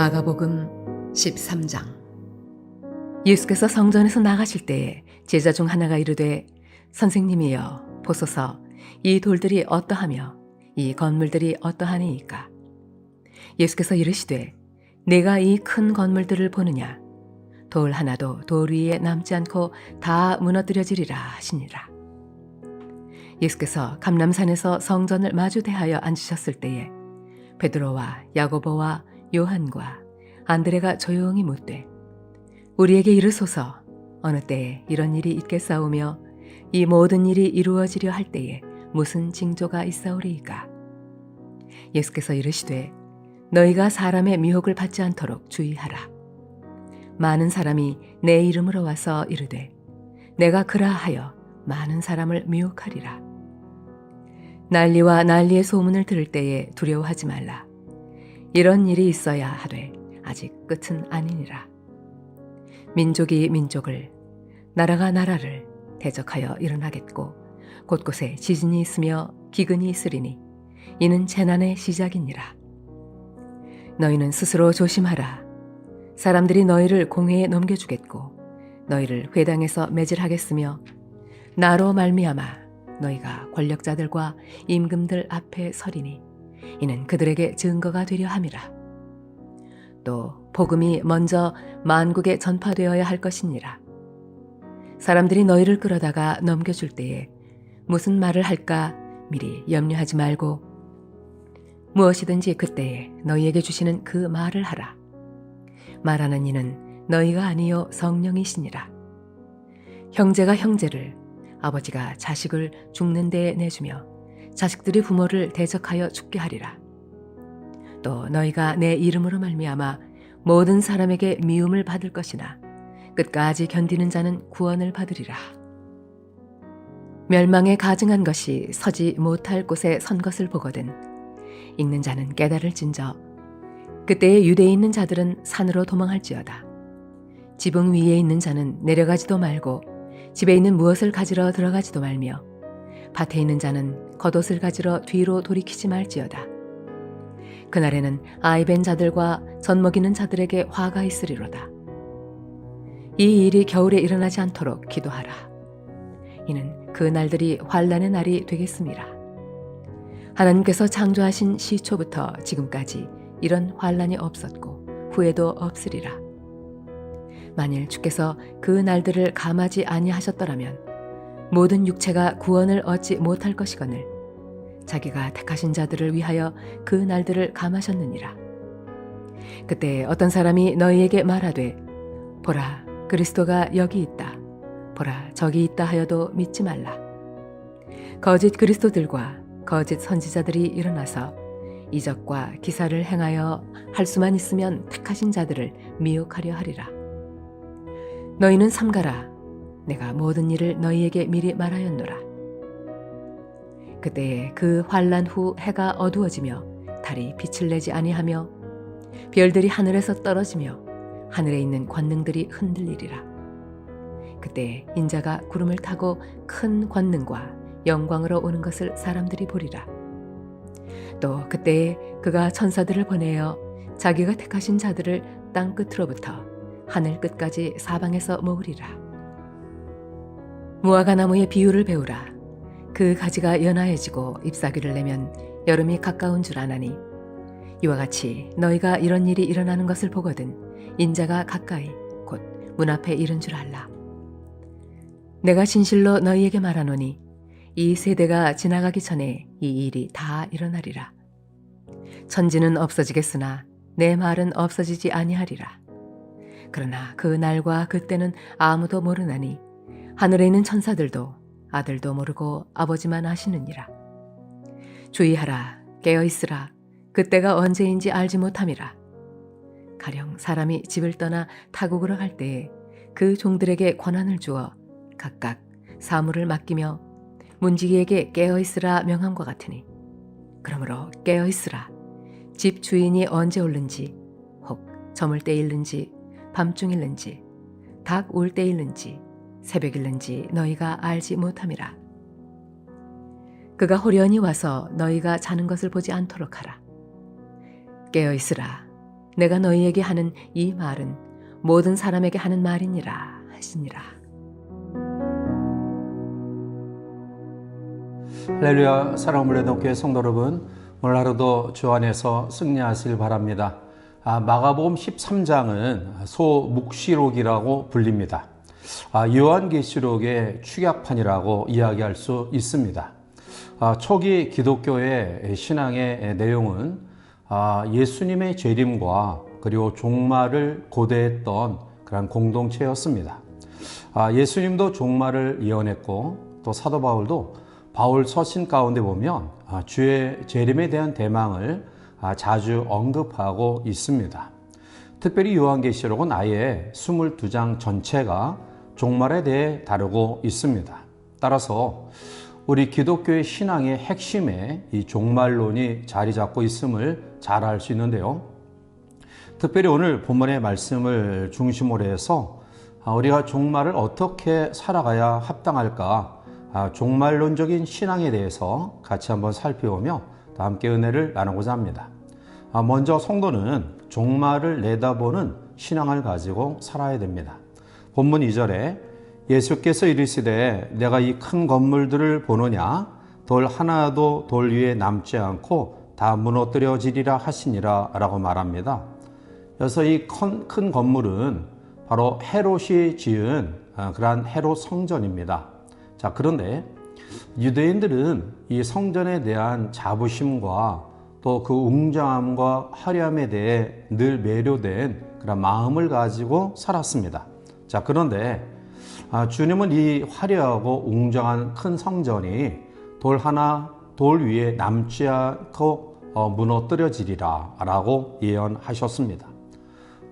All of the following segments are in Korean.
마가복음 13장. 예수께서 성전에서 나가실 때에 제자 중 하나가 이르되 선생님이여 보소서 이 돌들이 어떠하며 이 건물들이 어떠하니이까. 예수께서 이르시되 내가 이 큰 건물들을 보느냐. 돌 하나도 돌 위에 남지 않고 다 무너뜨려지리라 하시니라. 예수께서 감람산에서 성전을 마주 대하여 앉으셨을 때에 베드로와 야고보와 요한과 안드레가 조용히 묻되 우리에게 이르소서 어느 때에 이런 일이 있겠사오며 이 모든 일이 이루어지려 할 때에 무슨 징조가 있사오리이까. 예수께서 이르시되 너희가 사람의 미혹을 받지 않도록 주의하라. 많은 사람이 내 이름으로 와서 이르되 내가 그라하여 많은 사람을 미혹하리라. 난리와 난리의 소문을 들을 때에 두려워하지 말라. 이런 일이 있어야 하되 아직 끝은 아니니라. 민족이 민족을 나라가 나라를 대적하여 일어나겠고 곳곳에 지진이 있으며 기근이 있으리니 이는 재난의 시작이니라. 너희는 스스로 조심하라. 사람들이 너희를 공회에 넘겨주겠고 너희를 회당에서 매질하겠으며 나로 말미암아 너희가 권력자들과 임금들 앞에 서리니 이는 그들에게 증거가 되려 함이라. 또 복음이 먼저 만국에 전파되어야 할 것이니라. 사람들이 너희를 끌어다가 넘겨줄 때에 무슨 말을 할까 미리 염려하지 말고 무엇이든지 그때에 너희에게 주시는 그 말을 하라. 말하는 이는 너희가 아니요 성령이시니라. 형제가 형제를 아버지가 자식을 죽는 데에 내주며 자식들이 부모를 대적하여 죽게 하리라. 또 너희가 내 이름으로 말미암아 모든 사람에게 미움을 받을 것이나 끝까지 견디는 자는 구원을 받으리라. 멸망에 가증한 것이 서지 못할 곳에 선 것을 보거든 읽는 자는 깨달을진저 그때에 유대에 있는 자들은 산으로 도망할지어다. 지붕 위에 있는 자는 내려가지도 말고 집에 있는 무엇을 가지러 들어가지도 말며 밭에 있는 자는 겉옷을 가지러 뒤로 돌이키지 말지어다. 그날에는 아이벤 자들과 젖먹이는 자들에게 화가 있으리로다. 이 일이 겨울에 일어나지 않도록 기도하라. 이는 그 날들이 환난의 날이 되겠음이라. 하나님께서 창조하신 시초부터 지금까지 이런 환난이 없었고 후에도 없으리라. 만일 주께서 그 날들을 감하지 아니하셨더라면 모든 육체가 구원을 얻지 못할 것이거늘 자기가 택하신 자들을 위하여 그 날들을 감하셨느니라. 그때 어떤 사람이 너희에게 말하되 보라 그리스도가 여기 있다 보라 저기 있다 하여도 믿지 말라. 거짓 그리스도들과 거짓 선지자들이 일어나서 이적과 기사를 행하여 할 수만 있으면 택하신 자들을 미혹하려 하리라. 너희는 삼가라. 내가 모든 일을 너희에게 미리 말하였노라. 그때에 그 환난 후 해가 어두워지며 달이 빛을 내지 아니하며 별들이 하늘에서 떨어지며 하늘에 있는 권능들이 흔들리리라. 그때에 인자가 구름을 타고 큰 권능과 영광으로 오는 것을 사람들이 보리라. 또 그때에 그가 천사들을 보내어 자기가 택하신 자들을 땅 끝으로부터 하늘 끝까지 사방에서 모으리라. 무화과 나무의 비유를 배우라. 그 가지가 연하해지고 잎사귀를 내면 여름이 가까운 줄 아나니 이와 같이 너희가 이런 일이 일어나는 것을 보거든 인자가 가까이 곧 문 앞에 이른 줄 알라. 내가 진실로 너희에게 말하노니 이 세대가 지나가기 전에 이 일이 다 일어나리라. 천지는 없어지겠으나 내 말은 없어지지 아니하리라. 그러나 그 날과 그때는 아무도 모르나니 하늘에 있는 천사들도 아들도 모르고 아버지만 아시느니라. 주의하라 깨어있으라. 그때가 언제인지 알지 못함이라. 가령 사람이 집을 떠나 타국으로 갈 때에 그 종들에게 권한을 주어 각각 사물을 맡기며 문지기에게 깨어있으라 명함과 같으니 그러므로 깨어있으라. 집 주인이 언제 올는지 혹 저물 때 일는지 밤중일는지 닭 울 때 일는지 새벽일는지 너희가 알지 못함이라. 그가 호련히 와서 너희가 자는 것을 보지 않도록 하라. 깨어있으라. 내가 너희에게 하는 이 말은 모든 사람에게 하는 말이니라 하시니라. 할렐루야. 사랑하는 물레동교회 성도 여러분, 오늘 하루도 주 안에서 승리하시길 바랍니다. 마가복음 13장은 소묵시록이라고 불립니다. 요한계시록의 축약판이라고 이야기할 수 있습니다. 초기 기독교의 신앙의 내용은 예수님의 재림과 그리고 종말을 고대했던 그런 공동체였습니다. 예수님도 종말을 예언했고 또 사도 바울도 바울 서신 가운데 보면 주의 재림에 대한 대망을 자주 언급하고 있습니다. 특별히 요한계시록은 아예 22장 전체가 종말에 대해 다루고 있습니다. 따라서 우리 기독교의 신앙의 핵심에 이 종말론이 자리 잡고 있음을 잘 알 수 있는데요. 특별히 오늘 본문의 말씀을 중심으로 해서 우리가 종말을 어떻게 살아가야 합당할까, 종말론적인 신앙에 대해서 같이 한번 살펴보며 또 함께 은혜를 나누고자 합니다. 먼저 성도는 종말을 내다보는 신앙을 가지고 살아야 됩니다. 본문 2절에 예수께서 이르시되 내가 이 큰 건물들을 보느냐 돌 하나도 돌 위에 남지 않고 다 무너뜨려지리라 하시니라 라고 말합니다. 그래서 이 큰 건물은 바로 헤롯이 지은 그러한 헤롯 성전입니다. 자, 그런데 유대인들은 이 성전에 대한 자부심과 또 그 웅장함과 화려함에 대해 늘 매료된 그런 마음을 가지고 살았습니다. 자, 그런데 주님은 이 화려하고 웅장한 큰 성전이 돌 위에 남지 않고 무너뜨려지리라 라고 예언하셨습니다.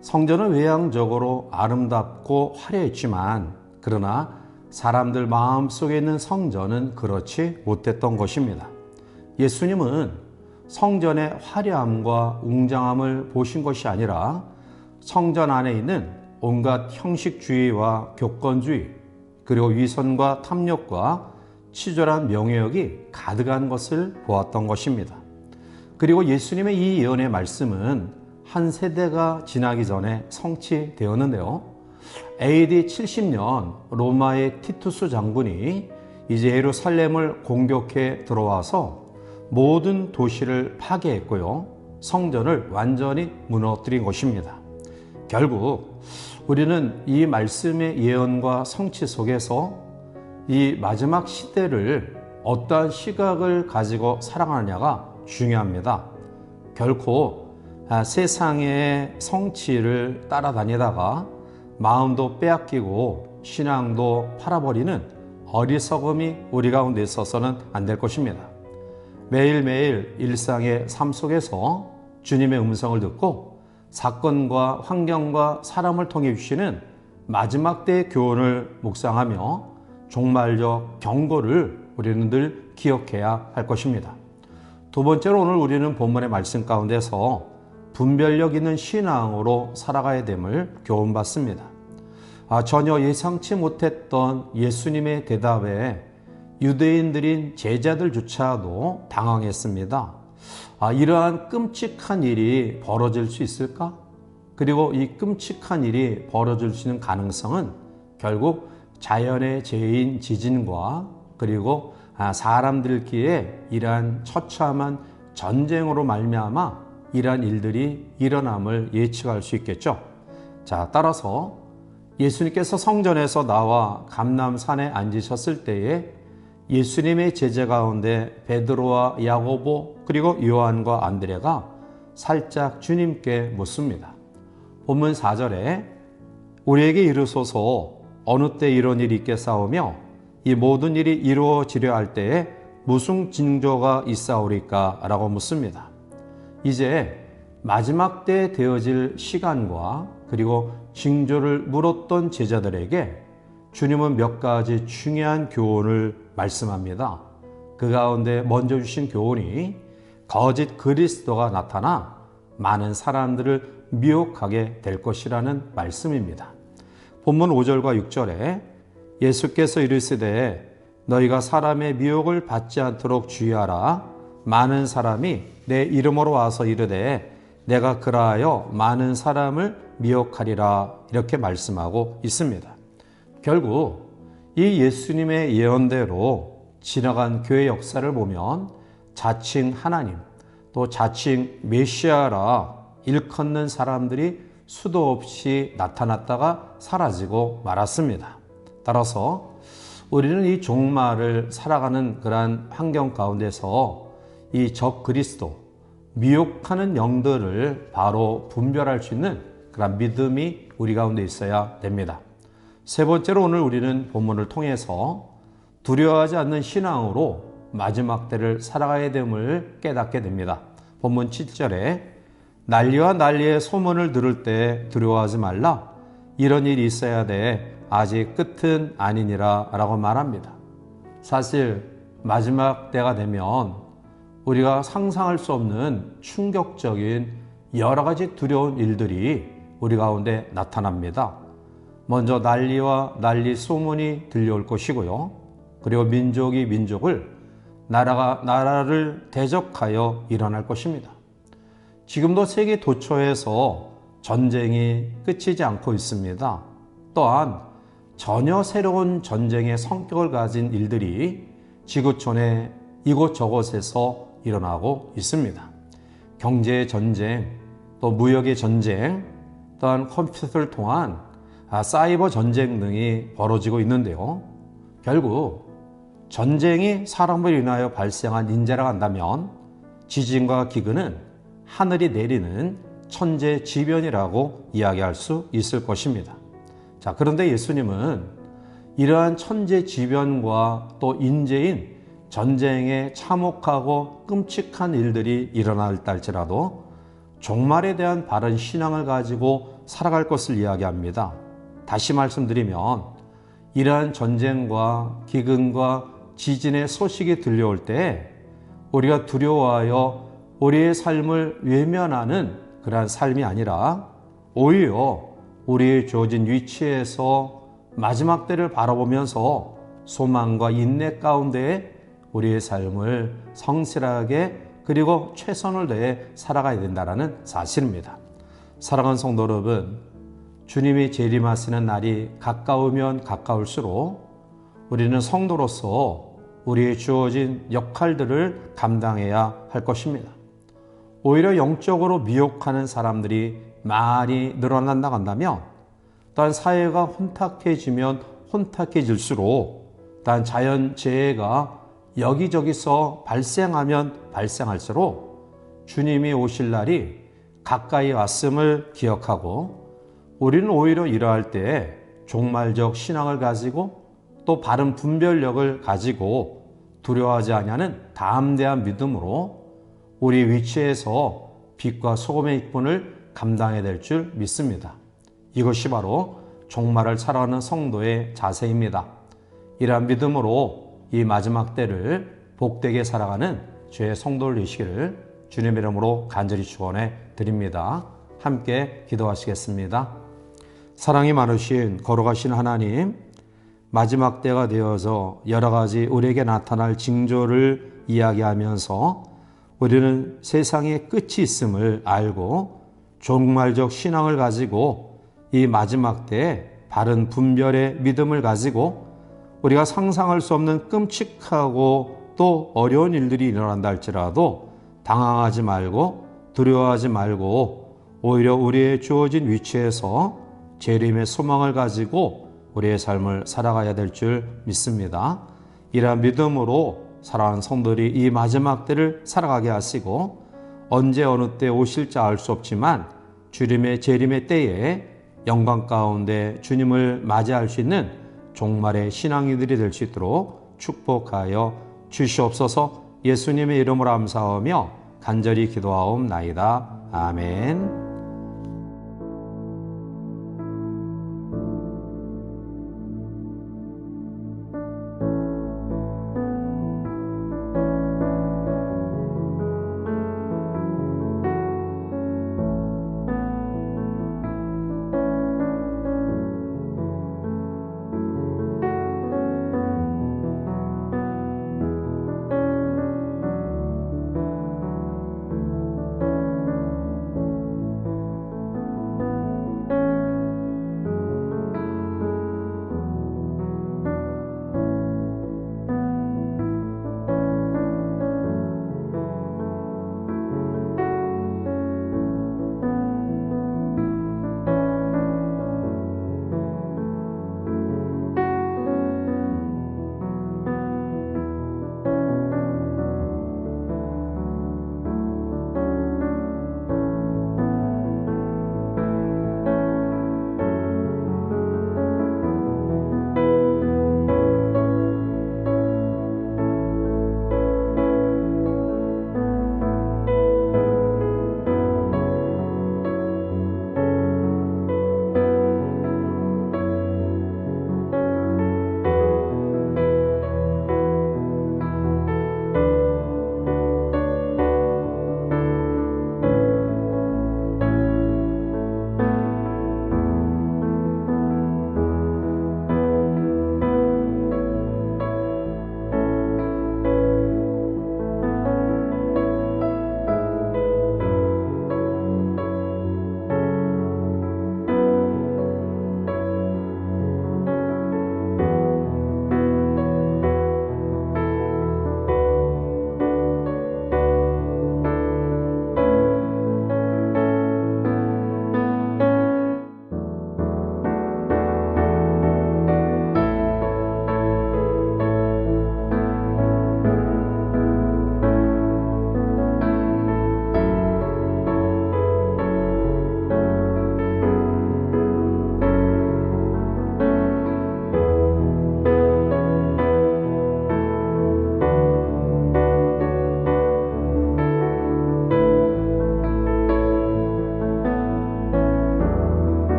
성전은 외향적으로 아름답고 화려했지만 그러나 사람들 마음속에 있는 성전은 그렇지 못했던 것입니다. 예수님은 성전의 화려함과 웅장함을 보신 것이 아니라 성전 안에 있는 온갖 형식주의와 교권주의, 그리고 위선과 탐욕과 치졸한 명예욕이 가득한 것을 보았던 것입니다. 그리고 예수님의 이 예언의 말씀은 한 세대가 지나기 전에 성취되었는데요. AD 70년 로마의 티투스 장군이 이제 예루살렘을 공격해 들어와서 모든 도시를 파괴했고요. 성전을 완전히 무너뜨린 것입니다. 결국 우리는 이 말씀의 예언과 성취 속에서 이 마지막 시대를 어떠한 시각을 가지고 살아가느냐가 중요합니다. 결코 세상의 성취를 따라다니다가 마음도 빼앗기고 신앙도 팔아버리는 어리석음이 우리 가운데 있어서는 안 될 것입니다. 매일매일 일상의 삶 속에서 주님의 음성을 듣고 사건과 환경과 사람을 통해 주시는 마지막 때의 교훈을 묵상하며 종말적 경고를 우리는 늘 기억해야 할 것입니다. 두 번째로 오늘 우리는 본문의 말씀 가운데서 분별력 있는 신앙으로 살아가야 됨을 교훈받습니다. 전혀 예상치 못했던 예수님의 대답에 유대인들인 제자들조차도 당황했습니다. 이러한 끔찍한 일이 벌어질 수 있을까? 그리고 이 끔찍한 일이 벌어질 수 있는 가능성은 결국 자연의 재해인 지진과 그리고 사람들끼리의 이러한 처참한 전쟁으로 말미암아 이러한 일들이 일어남을 예측할 수 있겠죠. 자, 따라서 예수님께서 성전에서 나와 감람산에 앉으셨을 때에 예수님의 제자 가운데 베드로와 야고보 그리고 요한과 안드레가 살짝 주님께 묻습니다. 본문 4절에 우리에게 이르소서 어느 때 이런 일이 있겠사오며 이 모든 일이 이루어지려 할 때에 무슨 징조가 있사오리까? 라고 묻습니다. 이제 마지막 때 되어질 시간과 그리고 징조를 물었던 제자들에게 주님은 몇 가지 중요한 교훈을 말씀합니다. 그 가운데 먼저 주신 교훈이 거짓 그리스도가 나타나 많은 사람들을 미혹하게 될 것이라는 말씀입니다. 본문 5절과 6절에 예수께서 이르시되 너희가 사람의 미혹을 받지 않도록 주의하라. 많은 사람이 내 이름으로 와서 이르되 내가 그라하여 많은 사람을 미혹하리라 이렇게 말씀하고 있습니다. 결국 이 예수님의 예언대로 지나간 교회 역사를 보면 자칭 하나님 또 자칭 메시아라 일컫는 사람들이 수도 없이 나타났다가 사라지고 말았습니다. 따라서 우리는 이 종말을 살아가는 그러한 환경 가운데서 이 적 그리스도, 미혹하는 영들을 바로 분별할 수 있는 그런 믿음이 우리 가운데 있어야 됩니다. 세 번째로 오늘 우리는 본문을 통해서 두려워하지 않는 신앙으로 마지막 때를 살아가야 됨을 깨닫게 됩니다. 본문 7절에 난리와 난리의 소문을 들을 때 두려워하지 말라. 이런 일이 있어야 돼. 아직 끝은 아니니라 라고 말합니다. 사실 마지막 때가 되면 우리가 상상할 수 없는 충격적인 여러 가지 두려운 일들이 우리 가운데 나타납니다. 먼저 난리와 난리 소문이 들려올 것이고요. 그리고 민족이 민족을, 나라가 나라를 대적하여 일어날 것입니다. 지금도 세계 도처에서 전쟁이 끝이지 않고 있습니다. 또한 전혀 새로운 전쟁의 성격을 가진 일들이 지구촌의 이곳저곳에서 일어나고 있습니다. 경제의 전쟁, 또 무역의 전쟁, 또한 컴퓨터를 통한 사이버 전쟁 등이 벌어지고 있는데요. 결국 전쟁이 사람을 인하여 발생한 인재라고 한다면 지진과 기근은 하늘이 내리는 천재지변이라고 이야기할 수 있을 것입니다. 자, 그런데 예수님은 이러한 천재지변과 또 인재인 전쟁에 참혹하고 끔찍한 일들이 일어날 할지라도 종말에 대한 바른 신앙을 가지고 살아갈 것을 이야기합니다. 다시 말씀드리면 이러한 전쟁과 기근과 지진의 소식이 들려올 때 우리가 두려워하여 우리의 삶을 외면하는 그러한 삶이 아니라 오히려 우리의 주어진 위치에서 마지막 때를 바라보면서 소망과 인내 가운데 우리의 삶을 성실하게 그리고 최선을 다해 살아가야 된다는 사실입니다. 사랑하는 성도 여러분, 주님이 재림하시는 날이 가까우면 가까울수록 우리는 성도로서 우리의 주어진 역할들을 감당해야 할 것입니다. 오히려 영적으로 미혹하는 사람들이 많이 늘어난다고 한다면 또한 사회가 혼탁해지면 혼탁해질수록 또한 자연재해가 여기저기서 발생하면 발생할수록 주님이 오실 날이 가까이 왔음을 기억하고 우리는 오히려 이러할 때 종말적 신앙을 가지고 또 바른 분별력을 가지고 두려워하지 아니하는 담대한 믿음으로 우리 위치에서 빛과 소금의 익분을 감당해야 될 줄 믿습니다. 이것이 바로 종말을 살아가는 성도의 자세입니다. 이러한 믿음으로 이 마지막 때를 복되게 살아가는 죄의 성도를 되시기를 주님의 이름으로 간절히 축원해 드립니다. 함께 기도하시겠습니다. 사랑이 많으신 거룩하신 하나님, 마지막 때가 되어서 여러 가지 우리에게 나타날 징조를 이야기하면서 우리는 세상에 끝이 있음을 알고 종말적 신앙을 가지고 이 마지막 때에 바른 분별의 믿음을 가지고 우리가 상상할 수 없는 끔찍하고 또 어려운 일들이 일어난다 할지라도 당황하지 말고 두려워하지 말고 오히려 우리의 주어진 위치에서 재림의 소망을 가지고 우리의 삶을 살아가야 될 줄 믿습니다. 이러한 믿음으로 사랑하는 성도들이 이 마지막 때를 살아가게 하시고 언제 어느 때 오실지 알 수 없지만 주님의 재림의 때에 영광 가운데 주님을 맞이할 수 있는 종말의 신앙인들이 될 수 있도록 축복하여 주시옵소서. 예수님의 이름으로 감사하며 간절히 기도하옵나이다. 아멘.